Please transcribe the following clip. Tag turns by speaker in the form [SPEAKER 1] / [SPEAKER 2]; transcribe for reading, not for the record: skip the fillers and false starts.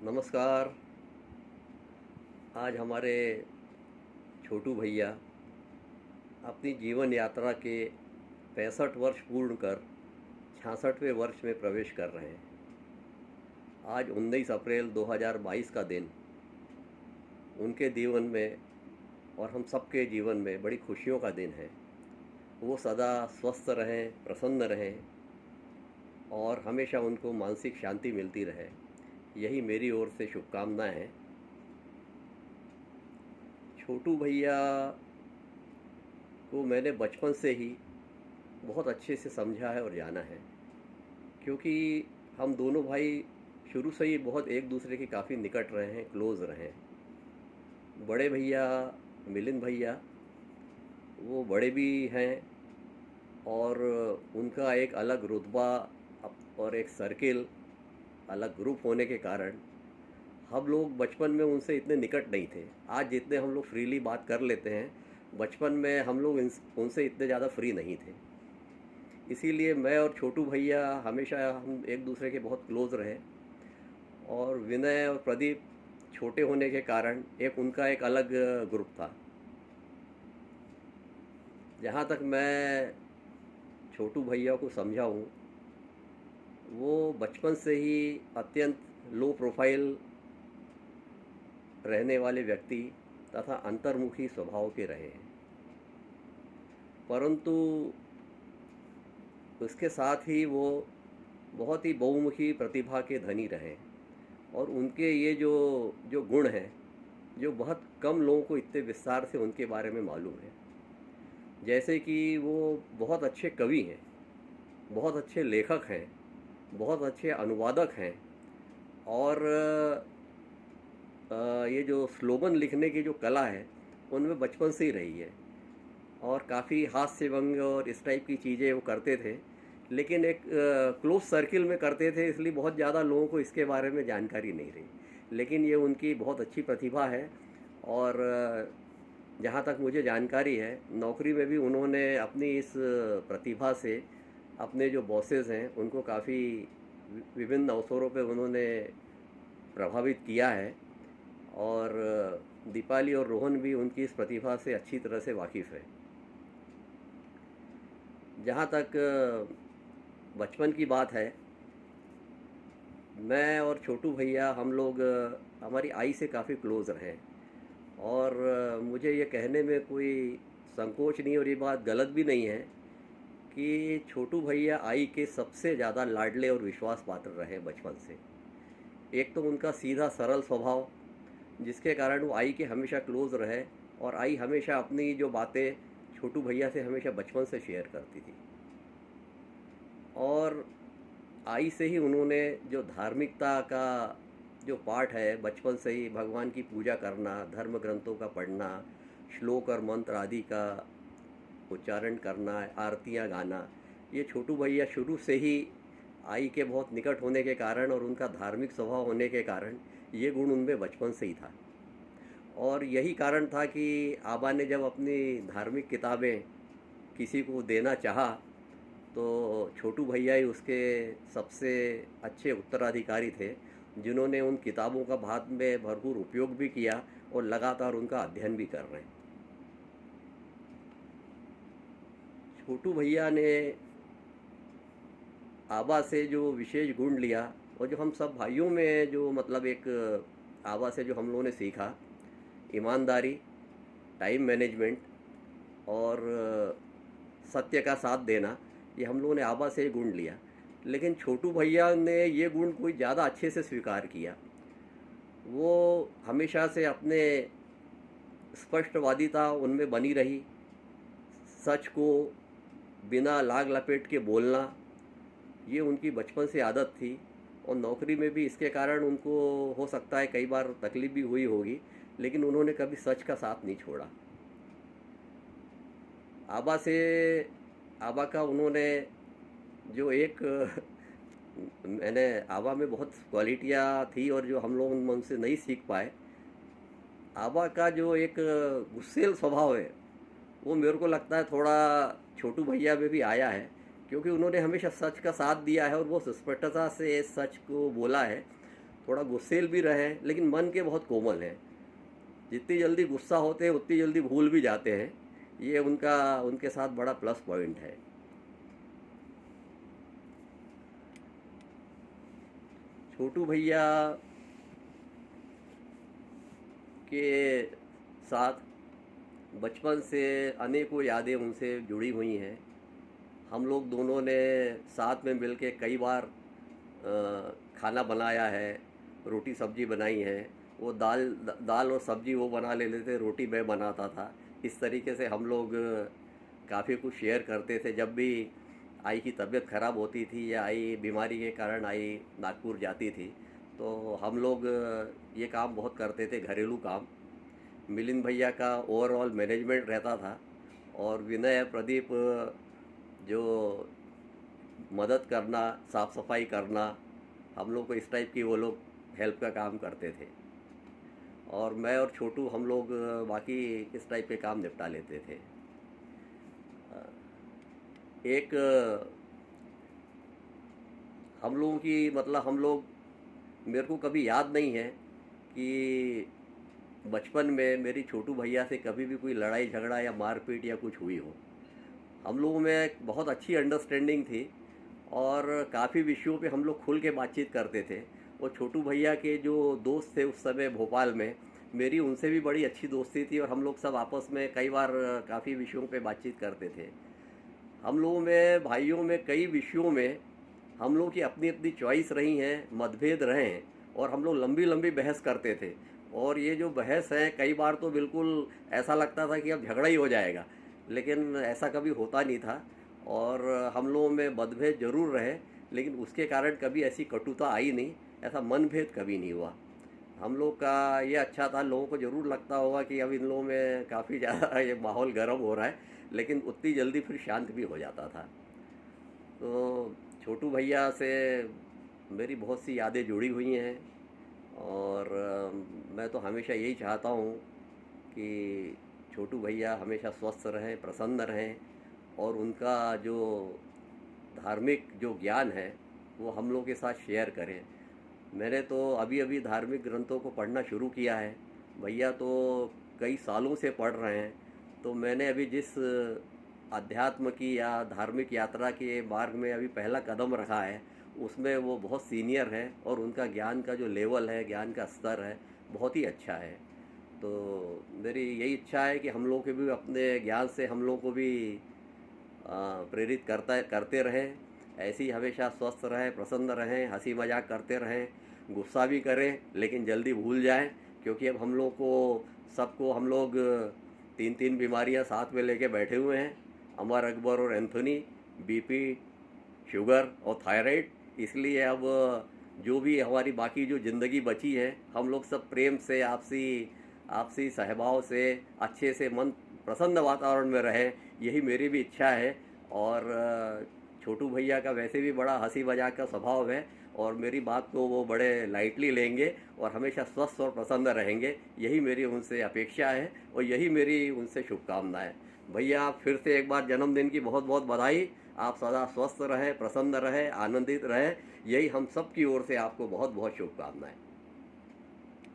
[SPEAKER 1] नमस्कार। आज हमारे छोटू भैया अपनी जीवन यात्रा के 65 वर्ष पूर्ण कर 66वें वर्ष में प्रवेश कर रहे हैं। आज 19 अप्रैल 2022 का दिन उनके जीवन में और हम सबके जीवन में बड़ी खुशियों का दिन है। वो सदा स्वस्थ रहें, प्रसन्न रहें और हमेशा उनको मानसिक शांति मिलती रहे, यही मेरी ओर से शुभकामनाएं हैं। छोटू भैया को मैंने बचपन से ही बहुत अच्छे से समझा है और जाना है, क्योंकि हम दोनों भाई शुरू से ही बहुत एक दूसरे के काफ़ी निकट रहे हैं, क्लोज़ रहे हैं। बड़े भैया मिलिंद भैया वो बड़े भी हैं और उनका एक अलग रुतबा और एक सर्किल, अलग ग्रुप होने के कारण हम लोग बचपन में उनसे इतने निकट नहीं थे। आज जितने हम लोग फ्रीली बात कर लेते हैं, बचपन में हम लोग उनसे इतने ज़्यादा फ्री नहीं थे। इसीलिए मैं और छोटू भैया हमेशा हम एक दूसरे के बहुत क्लोज़ रहे। और विनय और प्रदीप छोटे होने के कारण उनका एक अलग ग्रुप था। जहाँ तक मैं छोटू भैया को समझा हूँ, वो बचपन से ही अत्यंत लो प्रोफाइल रहने वाले व्यक्ति तथा अंतर्मुखी स्वभाव के रहे हैं, परंतु उसके साथ ही वो बहुत ही बहुमुखी प्रतिभा के धनी रहे। और उनके ये जो जो गुण हैं, जो बहुत कम लोगों को इतने विस्तार से उनके बारे में मालूम है। जैसे कि वो बहुत अच्छे कवि हैं, बहुत अच्छे लेखक हैं, बहुत अच्छे अनुवादक हैं और ये जो स्लोगन लिखने की जो कला है उनमें बचपन से ही रही है। और काफ़ी हास्य व्यंग्य और इस टाइप की चीज़ें वो करते थे, लेकिन एक क्लोज सर्किल में करते थे, इसलिए बहुत ज़्यादा लोगों को इसके बारे में जानकारी नहीं रही। लेकिन ये उनकी बहुत अच्छी प्रतिभा है। और जहाँ तक मुझे जानकारी है, नौकरी में भी उन्होंने अपनी इस प्रतिभा से अपने जो बॉसेस हैं उनको काफ़ी विभिन्न अवसरों पे उन्होंने प्रभावित किया है। और दीपाली और रोहन भी उनकी इस प्रतिभा से अच्छी तरह से वाकिफ़ है। जहाँ तक बचपन की बात है, मैं और छोटू भैया हम लोग हमारी आई से काफ़ी क्लोज़ रहे। और मुझे ये कहने में कोई संकोच नहीं और ये बात गलत भी नहीं है कि छोटू भैया आई के सबसे ज़्यादा लाडले और विश्वास पात्र रहे बचपन से। एक तो उनका सीधा सरल स्वभाव, जिसके कारण वो आई के हमेशा क्लोज़ रहे और आई हमेशा अपनी जो बातें छोटू भैया से हमेशा बचपन से शेयर करती थी। और आई से ही उन्होंने जो धार्मिकता का जो पाठ है, बचपन से ही भगवान की पूजा करना, धर्म ग्रंथों का पढ़ना, श्लोक और मंत्र आदि का उच्चारण करना, आरतियाँ गाना, ये छोटू भैया शुरू से ही आई के बहुत निकट होने के कारण और उनका धार्मिक स्वभाव होने के कारण ये गुण उनमें बचपन से ही था। और यही कारण था कि आबा ने जब अपनी धार्मिक किताबें किसी को देना चाहा तो छोटू भैया ही उसके सबसे अच्छे उत्तराधिकारी थे, जिन्होंने उन किताबों का बाद में भरपूर उपयोग भी किया और लगातार उनका अध्ययन भी कर रहे हैं। छोटू भैया ने आबा से जो विशेष गुण लिया और जो हम सब भाइयों में जो मतलब एक आबा से जो हम लोगों ने सीखा, ईमानदारी, टाइम मैनेजमेंट और सत्य का साथ देना, ये हम लोगों ने आबा से गुण लिया। लेकिन छोटू भैया ने ये गुण कोई ज़्यादा अच्छे से स्वीकार किया। वो हमेशा से अपने स्पष्टवादिता उनमें बनी रही, सच को बिना लाग लपेट के बोलना, ये उनकी बचपन से आदत थी। और नौकरी में भी इसके कारण उनको हो सकता है कई बार तकलीफ भी हुई होगी, लेकिन उन्होंने कभी सच का साथ नहीं छोड़ा। आबा का उन्होंने जो एक मैंने आबा में बहुत क्वालिटियाँ थी और जो हम लोग उनसे नहीं सीख पाए। आबा का जो एक गुस्सेल स्वभाव है, वो मेरे को लगता है थोड़ा छोटू भैया में भी आया है, क्योंकि उन्होंने हमेशा सच का साथ दिया है और वो स्पष्टता से सच को बोला है। थोड़ा गुस्सैल भी रहे हैं, लेकिन मन के बहुत कोमल हैं। जितनी जल्दी गुस्सा होते हैं उतनी जल्दी भूल भी जाते हैं। ये उनका उनके साथ बड़ा प्लस पॉइंट है। छोटू भैया के साथ बचपन से अनेकों यादें उनसे जुड़ी हुई हैं। हम लोग दोनों ने साथ में मिलके कई बार खाना बनाया है, रोटी सब्जी बनाई है। वो दाल और सब्जी वो बना लेते थे, रोटी मैं बनाता था। इस तरीके से हम लोग काफ़ी कुछ शेयर करते थे। जब भी आई की तबीयत ख़राब होती थी या आई बीमारी के कारण आई नागपुर जाती थी, तो हम लोग ये काम बहुत करते थे, घरेलू काम। मिलिंद भैया का ओवरऑल मैनेजमेंट रहता था और विनय प्रदीप जो मदद करना, साफ़ सफाई करना, हम लोग को इस टाइप की वो लोग हेल्प का काम करते थे। और मैं और छोटू हम लोग बाकी इस टाइप के काम निपटा लेते थे। एक हम लोगों की मतलब हम लोग, मेरे को कभी याद नहीं है कि बचपन में मेरी छोटू भैया से कभी भी कोई लड़ाई झगड़ा या मारपीट या कुछ हुई हो। हम लोगों में बहुत अच्छी अंडरस्टैंडिंग थी और काफ़ी विषयों पे हम लोग खुल के बातचीत करते थे। और छोटू भैया के जो दोस्त थे उस समय भोपाल में, मेरी उनसे भी बड़ी अच्छी दोस्ती थी और हम लोग सब आपस में कई बार काफ़ी विषयों पे बातचीत करते थे। हम लोगों में, भाइयों में, कई विषयों में हम लोग की अपनी अपनी चॉइस रही हैं, मतभेद रहे हैं और हम लोग लंबी लंबी बहस करते थे। और ये जो बहस है, कई बार तो बिल्कुल ऐसा लगता था कि अब झगड़ा ही हो जाएगा, लेकिन ऐसा कभी होता नहीं था। और हम लोगों में मतभेद जरूर रहे, लेकिन उसके कारण कभी ऐसी कटुता आई नहीं, ऐसा मनभेद कभी नहीं हुआ। हम लोग का ये अच्छा था, लोगों को ज़रूर लगता होगा कि अब इन लोगों में काफ़ी ज़्यादा ये माहौल गर्म हो रहा है, लेकिन उतनी जल्दी फिर शांत भी हो जाता था। तो छोटू भैया से मेरी बहुत सी यादें जुड़ी हुई हैं और मैं तो हमेशा यही चाहता हूँ कि छोटू भैया हमेशा स्वस्थ रहें, प्रसन्न रहें और उनका जो धार्मिक जो ज्ञान है वो हम लोग के साथ शेयर करें। मैंने तो अभी अभी धार्मिक ग्रंथों को पढ़ना शुरू किया है, भैया तो कई सालों से पढ़ रहे हैं। तो मैंने अभी जिस अध्यात्म की या धार्मिक यात्रा के मार्ग में अभी पहला कदम रखा है, उसमें वो बहुत सीनियर है और उनका ज्ञान का जो लेवल है, ज्ञान का स्तर है, बहुत ही अच्छा है। तो मेरी यही इच्छा है कि हम लोग के भी अपने ज्ञान से हम लोग को भी प्रेरित करते रहें। ऐसे ही हमेशा स्वस्थ रहें, प्रसन्न रहें, हंसी मजाक करते रहें, गुस्सा भी करें लेकिन जल्दी भूल जाएं, क्योंकि अब हम लोग को सबको हम लोग तीन तीन बीमारियां साथ में लेके बैठे हुए हैं, अमर, अकबर और एंथोनी, बीपी, शुगर और थायराइड। इसलिए अब जो भी हमारी बाकी जो ज़िंदगी बची है, हम लोग सब प्रेम से, आपसी आपसी सहभाव से, अच्छे से, मन प्रसन्न वातावरण में रहें, यही मेरी भी इच्छा है। और छोटू भैया का वैसे भी बड़ा हंसी मजाक का स्वभाव है और मेरी बात को वो बड़े लाइटली लेंगे और हमेशा स्वस्थ और प्रसन्न रहेंगे, यही मेरी उनसे अपेक्षा है और यही मेरी उनसे शुभकामनाएं। भैया फिर से एक बार जन्मदिन की बहुत बहुत बधाई। आप सदा स्वस्थ रहें, प्रसन्न रहें, आनंदित रहें, यही हम सब की ओर से आपको बहुत बहुत शुभकामनाएं।